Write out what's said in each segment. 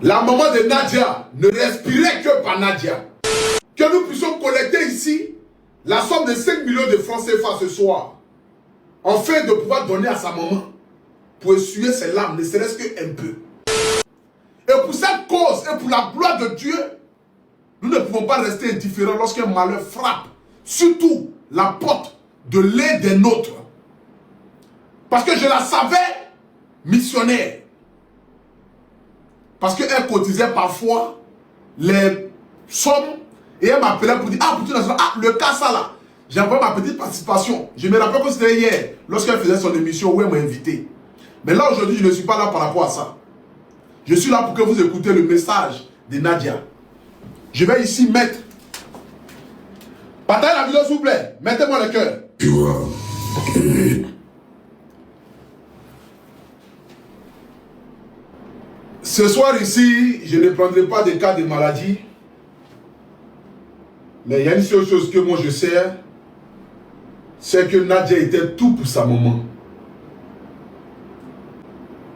La maman de Nadia ne respirait que par Nadia. Que nous puissions collecter ici la somme de 5 millions de francs CFA ce soir, afin de pouvoir donner à sa maman pour essuyer ses larmes, ne serait-ce qu'un peu. Et pour cette cause et pour la gloire de Dieu, nous ne pouvons pas rester indifférents lorsqu'un malheur frappe, surtout la porte de l'un des nôtres. Parce que je la savais missionnaire. Parce qu'elle cotisait parfois les sommes et elle m'appelait pour dire, ah, pour le cas ça là, j'ai envoyé ma petite participation. Je me rappelle que c'était hier, lorsqu'elle faisait son émission où elle m'a invité. Mais là aujourd'hui, je ne suis pas là par rapport à ça. Je suis là pour que vous écoutez le message de Nadia. Je vais ici mettre. Partagez la vidéo s'il vous plaît. Mettez-moi le cœur. Tu vois. Ce soir ici, je ne prendrai pas de cas de maladie. Mais il y a une seule chose que moi je sais. C'est que Nadia était tout pour sa maman.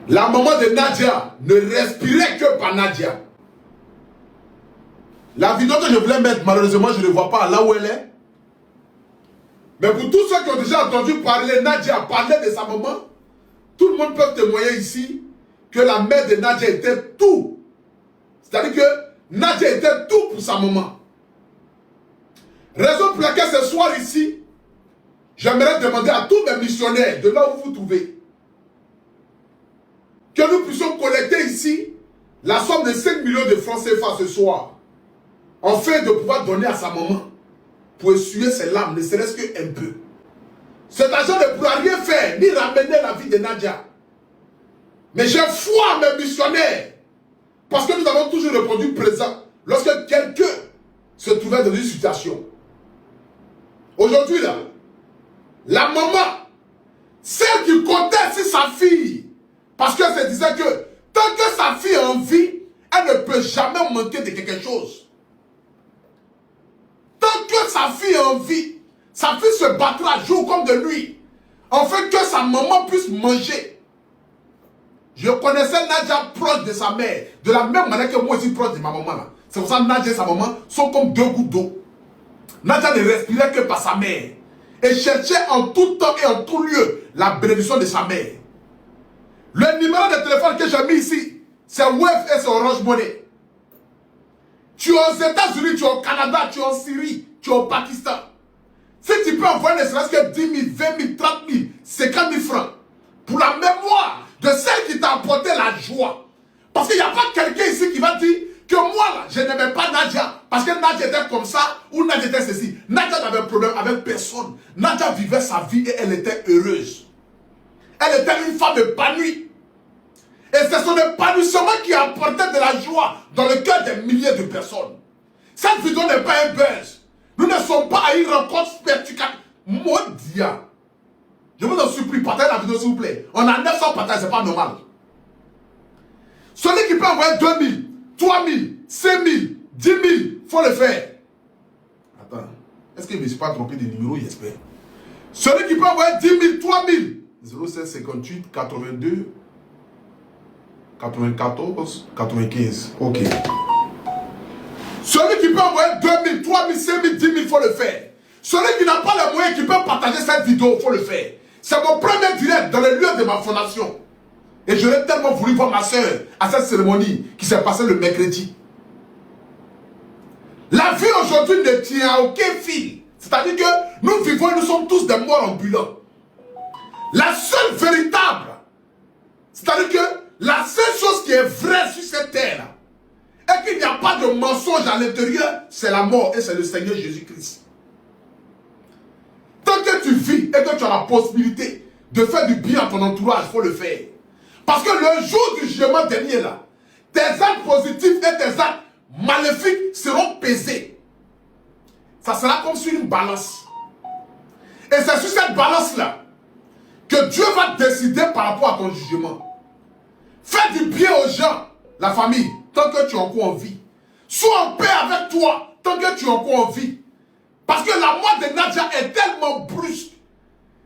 La maman de Nadia ne respirait que par Nadia. La vidéo que je voulais mettre, malheureusement, je ne vois pas là où elle est. Mais pour tous ceux qui ont déjà entendu parler, Nadia parler de sa maman, tout le monde peut témoigner ici que la mère de Nadia était tout. C'est-à-dire que Nadia était tout pour sa maman. Raison pour laquelle ce soir ici, j'aimerais demander à tous mes missionnaires de là où vous vous trouvez que nous puissions collecter ici la somme de 5 millions de francs CFA ce soir, afin de pouvoir donner à sa maman pour essuyer ses larmes, ne serait-ce qu'un peu. Cet argent ne pourra rien faire, ni ramener la vie de Nadia. Mais j'ai foi à mes missionnaires, parce que nous avons toujours répondu présent lorsque quelqu'un se trouvait dans une situation. Aujourd'hui là, la maman, celle qui comptait sur sa fille, parce qu'elle se disait que tant que sa fille est en vie, elle ne peut jamais manquer de quelque chose. Tant que sa fille est en vie, sa fille se battra jour comme de nuit, afin que sa maman puisse manger. Je connaissais Nadia proche de sa mère, de la même manière que moi aussi proche de ma maman. C'est pour ça que Nadia et sa maman sont comme deux gouttes d'eau. Nadia ne respirait que par sa mère et cherchait en tout temps et en tout lieu la bénédiction de sa mère. Le numéro de téléphone que j'ai mis ici, c'est Wave et c'est Orange Money. Tu es aux États-Unis, tu es au Canada, tu es en Syrie, tu es au Pakistan. Si tu peux envoyer ne serait-ce que 10 000, 20 000, 30 000, 50 000 francs pour la mémoire de celle qui t'a apporté la joie. Parce qu'il n'y a pas quelqu'un ici qui va dire que moi là, je n'aimais pas Nadia. Parce que Nadia était comme ça ou Nadia était ceci. Nadia n'avait un problème avec personne. Nadia vivait sa vie et elle était heureuse. Elle était une femme épanouie. Et c'est son épanouissement qui a apporté de la joie dans le cœur des milliers de personnes. Cette vidéo n'est pas un buzz. Nous ne sommes pas à une rencontre spectaculaire. Maudit. Je vous en supplie, partagez la vidéo s'il vous plaît. On a 900 partages, c'est pas normal. Celui qui peut envoyer 2 000, 3 000, 5 000, 10 000, il faut le faire. Attends, est-ce que je ne me suis pas trompé de numéro, j'espère. Celui qui peut envoyer 10 000, 3 000, 07 58 82 94 95. Ok. Celui qui peut envoyer 2 000, 3 000, 5 000, 10 000, il faut le faire. Celui qui n'a pas les moyens, qui peut partager cette vidéo, il faut le faire. C'est mon premier direct dans le lieu de ma fondation. Et j'aurais tellement voulu voir ma soeur à cette cérémonie qui s'est passée le mercredi. La vie aujourd'hui ne tient à aucun fil. C'est-à-dire que nous vivons et nous sommes tous des morts ambulants. La seule véritable, c'est-à-dire que la seule chose qui est vraie sur cette terre, et qu'il n'y a pas de mensonge à l'intérieur, c'est la mort et c'est le Seigneur Jésus-Christ. Tant que tu vis et que tu as la possibilité de faire du bien à ton entourage, il faut le faire. Parce que le jour du jugement dernier là, tes actes positifs et tes actes maléfiques seront pesés. Ça sera comme sur une balance. Et c'est sur cette balance là que Dieu va décider par rapport à ton jugement. Fais du bien aux gens, la famille, tant que tu es encore en vie. Sois en paix avec toi, tant que tu es encore en vie. Parce que la mort de Nadia est tellement brusque.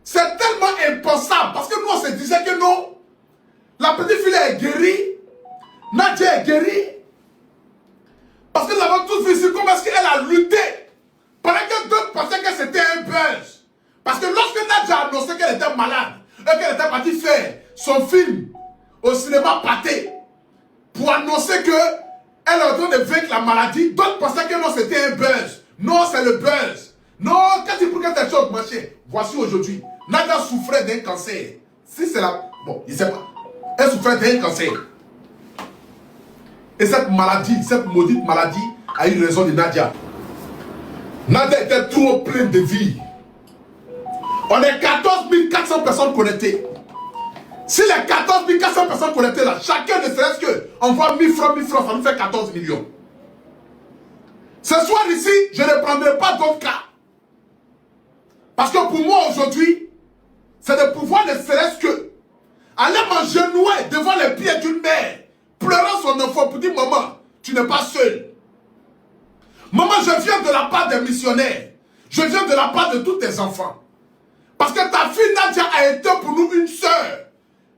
C'est tellement impensable. Parce que nous, on se disait que non. La petite fille est guérie. Nadia est guérie. Parce que nous avons tous vu ici comment est-ce qu'elle a lutté. Pendant que d'autres pensaient que c'était un buzz. Parce que lorsque Nadia a annoncé qu'elle était malade, et qu'elle était partie faire son film au cinéma Pâté, pour annoncer qu'elle est en train de vaincre la maladie, d'autres pensaient que non, c'était un buzz. Non, c'est le buzz. Non, quand il faut que telle chose marche, voici aujourd'hui, Nadia souffrait d'un cancer. Si c'est la... Bon, il ne sait pas. Elle souffrait d'un cancer. Et cette maladie, cette maudite maladie, a eu raison de Nadia. Nadia était trop pleine de vie. On est 14 400 personnes connectées. Si les 14 400 personnes connectées là, chacun ne serait-ce que envoie 1000 francs, ça nous fait 14 millions. Ce soir ici, je ne prendrai pas d'autres cas. Parce que pour moi aujourd'hui, c'est de pouvoir ne serait-ce que aller m'agenouiller devant les pieds d'une mère, pleurant son enfant pour dire maman, tu n'es pas seule. Maman, je viens de la part des missionnaires. Je viens de la part de tous tes enfants. Parce que ta fille Nadia a été pour nous une sœur.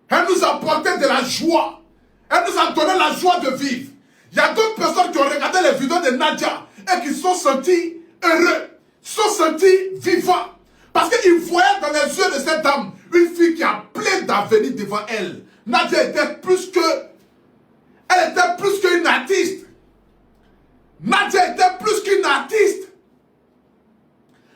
Elle nous a apporté de la joie. Elle nous a donné la joie de vivre. Il y a d'autres personnes qui ont regardé les vidéos de Nadia et qui se sont sentis heureux, se sont sentis vivants. Parce qu'ils voyaient dans les yeux de cette dame une fille qui a plein d'avenir devant elle. Nadia était plus que... Elle était plus qu'une artiste. Nadia était plus qu'une artiste.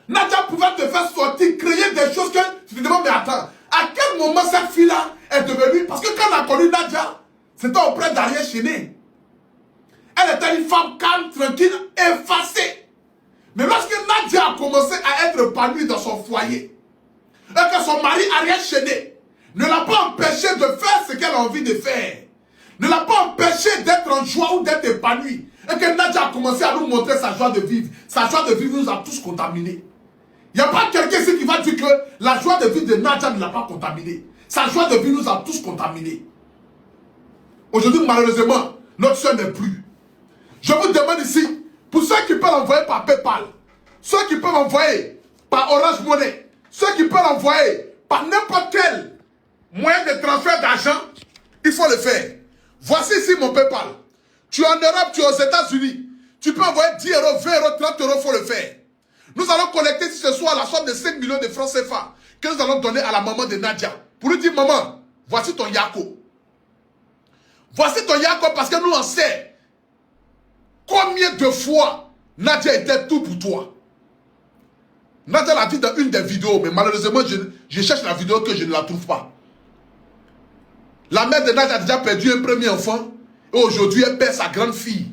Nadia pouvait te faire sortir, créer des choses que tu te demandes, mais attends, à quel moment cette fille-là est devenue... Parce que quand on a connu Nadia, c'était auprès d'Ariel Chéné. Elle était une femme calme, tranquille, effacée. Mais lorsque Nadia a commencé à être épanouie dans son foyer, et que son mari Ariel Chéné ne l'a pas empêché de faire ce qu'elle a envie de faire, ne l'a pas empêché d'être en joie ou d'être épanouie, et que Nadia a commencé à nous montrer sa joie de vivre. Sa joie de vivre nous a tous contaminés. Il n'y a pas quelqu'un ici qui va dire que la joie de vivre de Nadia ne l'a pas contaminée. Sa joie de vivre nous a tous contaminés. Aujourd'hui, malheureusement, notre soeur n'est plus. Je vous demande ici, pour ceux qui peuvent envoyer par PayPal, ceux qui peuvent envoyer par Orange Money, ceux qui peuvent envoyer par n'importe quel moyen de transfert d'argent, il faut le faire. Voici ici mon PayPal. Tu es en Europe, tu es aux États-Unis. Tu peux envoyer 10 euros, 20 euros, 30 euros, il faut le faire. Nous allons collecter ce soir la somme de 5 millions de francs CFA que nous allons donner à la maman de Nadia. Pour lui dire, maman, voici ton Yako. Voici ton Yako parce que nous on sait combien de fois Nadia était tout pour toi. Nadia l'a dit dans une des vidéos, mais malheureusement, je cherche la vidéo que je ne la trouve pas. La mère de Nadia a déjà perdu un premier enfant et aujourd'hui elle perd sa grande fille.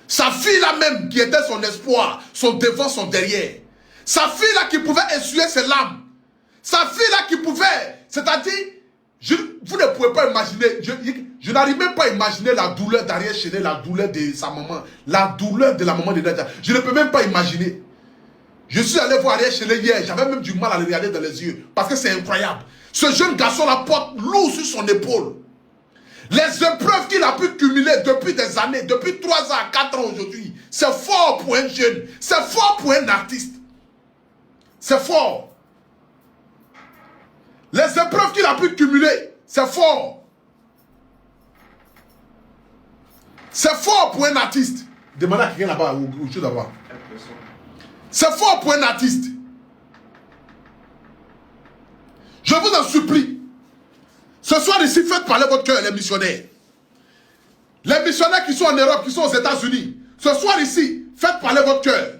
Sa fille là même qui était son espoir, son devant, son derrière. Sa fille là qui pouvait essuyer ses larmes. Sa fille là qui pouvait, c'est-à-dire, vous ne pouvez pas imaginer, je n'arrive même pas à imaginer la douleur d'Ariel Chéné, la douleur de sa maman, la douleur de la maman de Nadia. Je ne peux même pas imaginer. Je suis allé voir Ariel Chéné hier, j'avais même du mal à le regarder dans les yeux, parce que c'est incroyable. Ce jeune garçon là porte lourd sur son épaule. Les épreuves qu'il a pu cumuler depuis des années, depuis 3 ans à 4 ans aujourd'hui, c'est fort pour un jeune, c'est fort pour un artiste. C'est fort. Les épreuves qu'il a pu cumuler, c'est fort. C'est fort pour un artiste. Demandez à quelqu'un là-bas ou autre chose là-bas. C'est fort pour un artiste. Je vous en supplie. Ce soir ici, faites parler votre cœur, les missionnaires. Les missionnaires qui sont en Europe, qui sont aux États-Unis. Ce soir ici, faites parler votre cœur.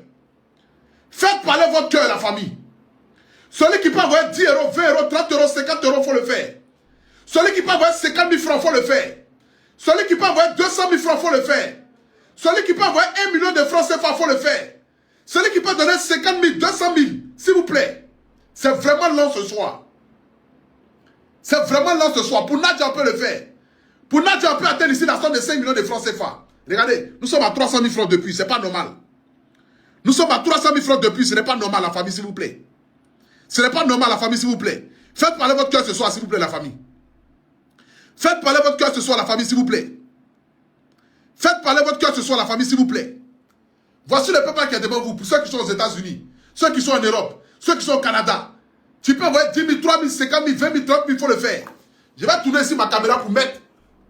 Faites parler votre cœur, la famille. Celui qui peut envoyer 10 euros, 20 euros, 30 euros, 50 euros, il faut le faire. Celui qui peut envoyer 50 000 francs, il faut le faire. Celui qui peut envoyer 200 000 francs, il faut le faire. Celui qui peut envoyer 1 million de francs CFA, il faut le faire. Celui qui peut donner 50 000, 200 000, s'il vous plaît. C'est vraiment long ce soir. C'est vraiment long ce soir. Pour Nadia, on peut le faire. Pour Nadia, on peut atteindre ici la somme de 5 millions de francs CFA. Regardez, nous sommes à 300 000 francs depuis, c'est pas normal. Nous sommes à 300 000 francs depuis, ce n'est pas normal, la famille, s'il vous plaît. Ce n'est pas normal, la famille, s'il vous plaît. Faites parler votre cœur ce soir, s'il vous plaît, la famille. Faites parler votre cœur ce soir, la famille, s'il vous plaît. Faites parler votre cœur ce soir, la famille, s'il vous plaît. Voici le peuple qui est devant vous, pour ceux qui sont aux États-Unis, ceux qui sont en Europe, ceux qui sont au Canada. Tu peux envoyer 10 000, 3 000, 50 000, 20 000, 30 000, il faut le faire. Je vais tourner ici ma caméra pour mettre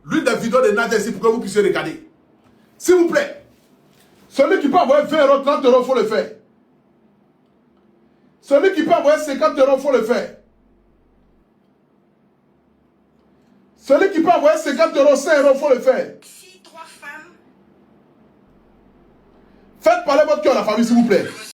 l'une des vidéos de Nadia ici pour que vous puissiez regarder. S'il vous plaît. Celui qui peut envoyer 20 euros, 30 euros, il faut le faire. Celui qui peut envoyer 50 euros, il faut le faire. Celui qui peut envoyer 50 euros, 100 euros, il faut le faire. Si 3 femmes. Faites parler votre cœur, la famille, s'il vous plaît.